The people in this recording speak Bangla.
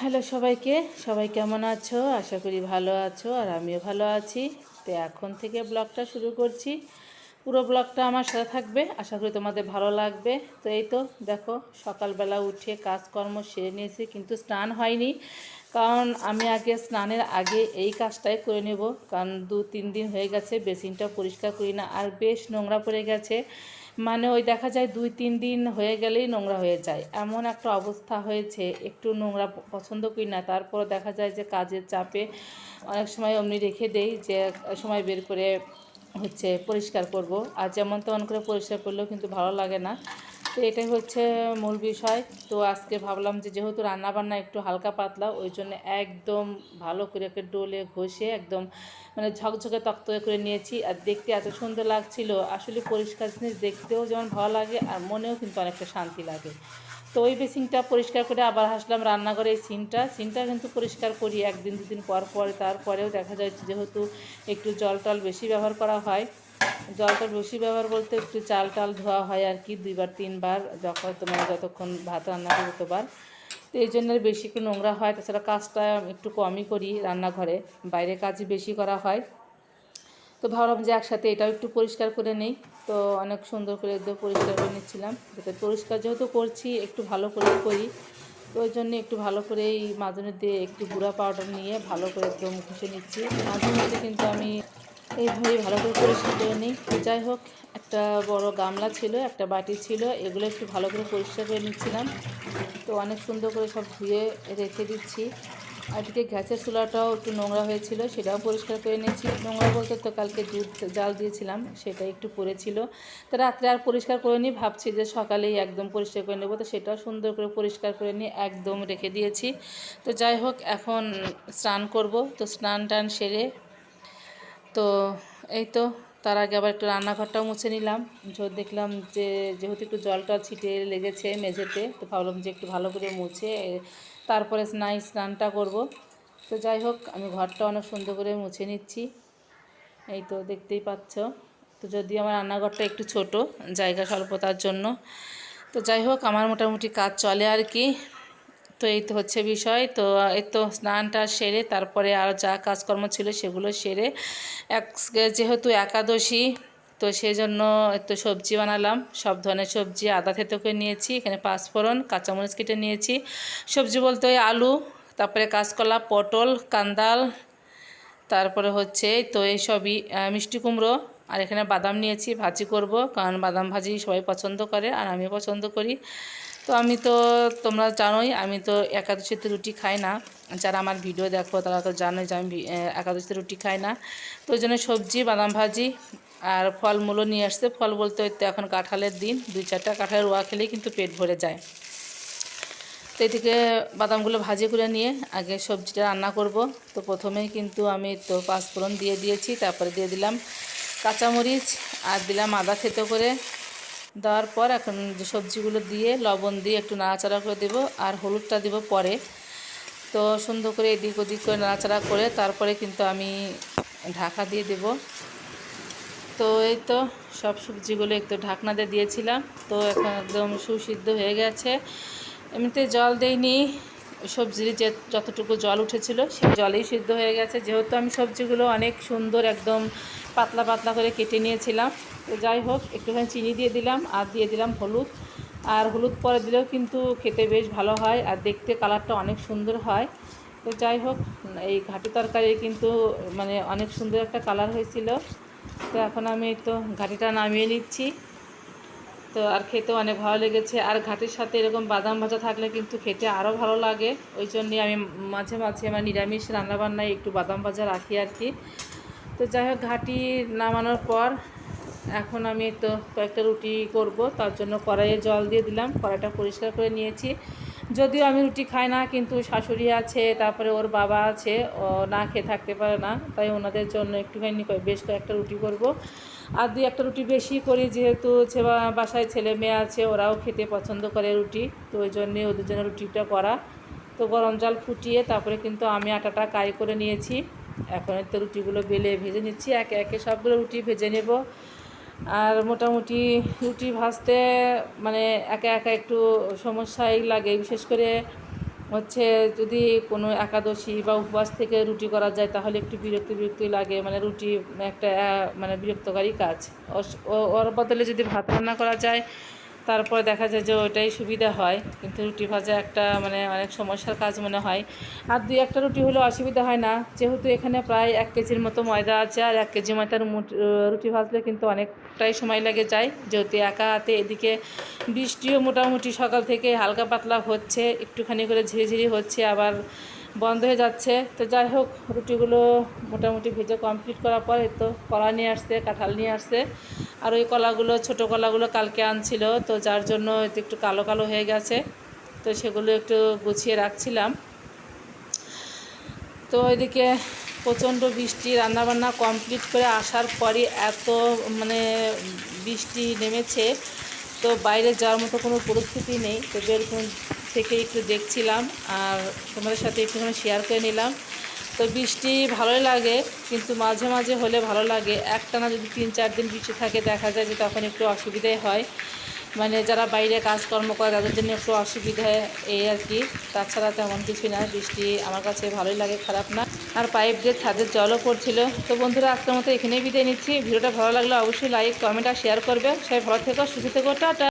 হ্যালো সবাইকে, সবাই কেমন আছো? আশা করি ভালো আছো আর আমিও ভালো আছি। তো এখন থেকে ব্লগটা শুরু করছি। পুরো ব্লগটা আমার সাথে থাকবে, আশা করি তোমাদের ভালো লাগবে। তো এই তো দেখো, সকালবেলা উঠে কাজকর্ম সেরে নিয়েছি, কিন্তু স্নান হয়নি। কারণ আমি আগে স্নানের আগে এই কাজটাই করে নেব, কারণ 2-3 দিন হয়ে গেছে বেসিনটা পরিষ্কার করি না, আর বেশ নোংরা পড়ে গেছে। মানে ওই দেখা যায় 2-3 দিন হয়ে গেলেই নোংরা হয়ে যায়, এমন একটা অবস্থা হয়েছে। একটু নোংরা পছন্দ করি না, তারপর দেখা যায় যে কাজের চাপে অনেক সময় অমনি রেখে দেই, যে সময় বের করে পরিষ্কার করব। আর যেমন তেমন করে পরিষ্কার করলেও কিন্তু ভালো লাগে না। তো এটাই হচ্ছে মূল বিষয়। তো আজকে ভাবলাম যে যেহেতু রান্নাবান্না একটু হালকা পাতলা, ওই জন্য একদম ভালো করে ডোলে ঘষে একদম মানে ঝকঝকে তক্তকে করে নিয়েছি। আর দেখতে এত সুন্দর লাগছিল, আসলে পরিষ্কার জিনিস দেখতেও যেমন ভালো লাগে আর মনেও কিন্তু অনেকটা শান্তি লাগে। তো ওই বেসিনটা পরিষ্কার করে আবার আসলাম রান্নাঘরে। এই সিনটা কিন্তু পরিষ্কার করি 1-2 দিন পর পর। তারপরেও দেখা যায় যেহেতু একটু জল টল বেশি ব্যবহার করা হয়, জলটা বেশি ব্যবহার বলতে একটু চাল টাল ধোয়া হয় আর কি, 2-3 বার, যখন তোমার যতক্ষণ ভাত রান্না করি ততবার। তো এই জন্য বেশি একটু নোংরা হয়। তাছাড়া কাজটা একটু কমই করি রান্নাঘরে, বাইরে কাজই বেশি করা হয়। তো ভাবলাম যে একসাথে এটাও একটু পরিষ্কার করে নিই। তো অনেক সুন্দর করে একদম পরিষ্কার করে নিচ্ছিলাম, যাতে পরিষ্কার যেহেতু করছি একটু ভালো করেই করি। তো ওই জন্য একটু ভালো করে এই মাজনি দিয়ে একটু গুঁড়া পাউডার নিয়ে ভালো করে একদম ঘষে নিচ্ছি। মাঝে মাঝে কিন্তু আমি এইভাবেই ভালো করে পরিষ্কার করে নিই। তো যাই হোক, একটা বড় গামলা ছিল, একটা বাটি ছিল, এগুলো একটু ভালো করে পরিষ্কার করে নিচ্ছিলাম। তো অনেক সুন্দর করে সব ধুয়ে রেখে দিচ্ছি। আর এদিকে গ্যাসের চুলাটাও একটু নোংরা হয়েছিল, সেটাও পরিষ্কার করে নিয়েছি। নোংরা বলতে তো কালকে দুধ জাল দিয়েছিলাম, সেটা একটু পড়েছিল। তো রাত্রে আর পরিষ্কার করে নিই, ভাবছি যে সকালেই একদম পরিষ্কার করে নেবো। তো সেটাও সুন্দর করে পরিষ্কার করে নিয়ে একদম রেখে দিয়েছি। তো যাই হোক, এখন স্নান করব। তো স্নান টান সেরে তো এই তো তার আগে আবার একটু রান্নাঘরটাও মুছে নিলাম। দেখলাম যে যেহেতু একটু জলটা ছিটে লেগেছে মেঝেতে, তো ভাবলাম যে একটু ভালো করে মুছে তারপরে স্নানটা করব। তো যাই হোক, আমি ঘরটা অনেক সুন্দর করে মুছে নিচ্ছি, এই তো দেখতেই পাচ্ছ। তো যদি আমার রান্নাঘরটা একটু ছোট, জায়গা স্বল্পতার জন্য। তো যাই হোক, আমার মোটামুটি কাজ চলে আর কি। তো এই তো হচ্ছে বিষয়। তো এই তো স্নানটা সেরে তারপরে আর যা কাজকর্ম ছিল সেগুলো সেরে যেহেতু একাদশী, তো সেই জন্য একটু সবজি বানালাম। সব ধরনের সবজি আদা থেতো করে নিয়েছি, এখানে পাঁচফোড়ন, কাঁচামরিচ কেটে নিয়েছি। সবজি বলতে ওই আলু, তারপরে কাঁচকলা, পটল, কান্দাল, তারপরে তো এইসবই, মিষ্টি কুমড়ো। আর এখানে বাদাম নিয়েছি, ভাজি করব, কারণ বাদাম ভাজি সবাই পছন্দ করে আর আমিও পছন্দ করি। তো তোমরা জানোই আমি তো একাদশীতে রুটি খাই না। যারা আমার ভিডিও দেখো তারা তো জানোই যে আমি একাদশীতে রুটি খাই না। তো ওই জন্য সবজি, বাদাম ভাজি আর ফলমূলও নিয়ে আসছে। ফল বলতে তো এখন কাঁঠালের দিন, 2-4টা কাঁঠালের রোয়া খেলেই কিন্তু পেট ভরে যায়। তো এদিকে বাদামগুলো ভাজি করে নিয়ে আগে সবজিটা রান্না করব। তো প্রথমেই কিন্তু আমি তো পাঁচফোড়ন দিয়ে দিয়েছি, তারপরে দিয়ে দিলাম কাঁচামরিচ আর দিলাম আদা থেতো করে। দেওয়ার পর এখন যে সবজিগুলো দিয়ে লবণ দিয়ে একটু নাড়াচাড়া করে দেব, আর হলুদটা দেব পরে। তো সুন্দর করে এদিক ওদিক করে নাড়াচাড়া করে তারপরে কিন্তু আমি ঢাকা দিয়ে দেব। তো এই তো সব সবজিগুলো একটু ঢাকনা দিয়ে দিয়েছিলাম। তো এখন একদম সুসিদ্ধ হয়ে গেছে। এমনিতে জল দেইনি, সবজির যে যতটুকু জল উঠেছিল সেই জলেই সিদ্ধ হয়ে গেছে, যেহেতু আমি সবজিগুলো অনেক সুন্দর একদম পাতলা পাতলা করে কেটে নিয়েছিলাম। তো যাই হোক, একটুখানি চিনি দিয়ে দিলাম আর দিয়ে দিলাম হলুদ। আর হলুদ পরে দিলেও কিন্তু খেতে বেশ ভালো হয় আর দেখতে কালারটা অনেক সুন্দর হয়। তো যাই হোক, এই ঘাটি তরকারি কিন্তু মানে অনেক সুন্দর একটা কালার হয়েছিল। তো এখন আমি তো ঘাটিটা নামিয়ে নিচ্ছি। তো আর খেতেও অনেক ভালো লেগেছে, আর ঘাটির সাথে এরকম বাদাম ভাজা থাকলে কিন্তু খেতে আরও ভালো লাগে। ওই জন্যে আমি মাঝে মাঝে আমার নিরামিষ রান্নাবান্নায় একটু বাদাম ভাজা রাখি আর কি। তো যাই হোক, ঘাটি নামানোর পর এখন আমি তো কয়েকটা রুটি করব, তার জন্য কড়াইয়ে জল দিয়ে দিলাম, কড়াইটা পরিষ্কার করে নিয়েছি। যদিও আমি রুটি খাই না, কিন্তু শাশুড়ি আছে, তারপরে ওর বাবা আছে, ও না খেয়ে থাকতে পারে না, তাই ওনাদের জন্য একটুখানি বেশ কয়েকটা রুটি করব। আর 2-1টা রুটি বেশি করি, যেহেতু বাসায় ছেলে মেয়ে আছে, ওরাও খেতে পছন্দ করে রুটি। তো ওই জন্যে ওদের জন্য রুটিটা করা। তো গরম জল ফুটিয়ে তারপরে কিন্তু আমি আটাটা কাই করে নিয়েছি। এখন তো রুটিগুলো বেলে ভেজে নিচ্ছি, একে একে সবগুলো রুটি ভেজে নেব। আর মোটামুটি রুটি ভাজতে মানে একা একা একটু সমস্যাই লাগে, বিশেষ করে হচ্ছে যদি কোনো একাদশী বা উপবাস থেকে রুটি করা যায় তাহলে একটু বিরক্তি লাগে, মানে রুটি একটা মানে বিরক্তকারী কাজ। ওর বদলে যদি ভাত রান্না করা যায় তারপর দেখা যায় যে ওইটাই সুবিধা হয়, কিন্তু রুটি ভাজা একটা মানে অনেক সমস্যার কাজ মনে হয়। আর 2-1টা রুটি হলেও অসুবিধা হয় না, যেহেতু এখানে প্রায় 1 কেজির মতো ময়দা আছে, আর 1 কেজি ময়দার রুটি ভাজলে কিন্তু অনেকটাই সময় লেগে যায়, যেহেতু একা হাতে। এদিকে বৃষ্টিও মোটামুটি সকাল থেকে হালকা পাতলা হচ্ছে, একটুখানি করে ঝিরিঝিরি হচ্ছে, আবার বন্ধ হয়ে যাচ্ছে। তো যাই হোক, রুটিগুলো মোটামুটি ভেজে কমপ্লিট করার পরে তো কলা নিয়ে আসছে, কাঁঠাল নিয়ে আসছে। আর ওই কলাগুলো, ছোটো কলাগুলো কালকে আনছিল, তো যার জন্য একটু কালো কালো হয়ে গেছে, তো সেগুলো একটু গুছিয়ে রাখছিলাম। তো এদিকে প্রচণ্ড বৃষ্টি, রান্নাবান্না কমপ্লিট করে আসার পরই এত মানে বৃষ্টি নেমেছে, তো বাইরে যাওয়ার মতো কোনো পরিস্থিতি নেই। তো বেলকনি থেকে একটু দেখছিলাম আর তোমাদের সাথে একটুখানি শেয়ার করে নিলাম। তো বৃষ্টি ভালোই লাগে, কিন্তু মাঝে মাঝে হলে ভালো লাগে। একটানা যদি 3-4 দিন বৃষ্টি থাকে দেখা যায় যে তখন একটু অসুবিধাই হয়, মানে যারা বাইরে কাজকর্ম করে তাদের জন্য একটু অসুবিধা, এই আর কি। তাছাড়া তেমন কিছু না, বৃষ্টি আমার কাছে ভালোই লাগে, খারাপ না। আর পাইপ দিয়ে ছাদের জলও পড়ছিল। তো বন্ধুরা, আজকের মতো এখানেই বিদায় নিচ্ছি। ভিডিওটা ভালো লাগলে অবশ্যই লাইক, কমেন্ট আর শেয়ার করবে। সবাই ভালো থেকো, সুস্থ থেকো, টাটা।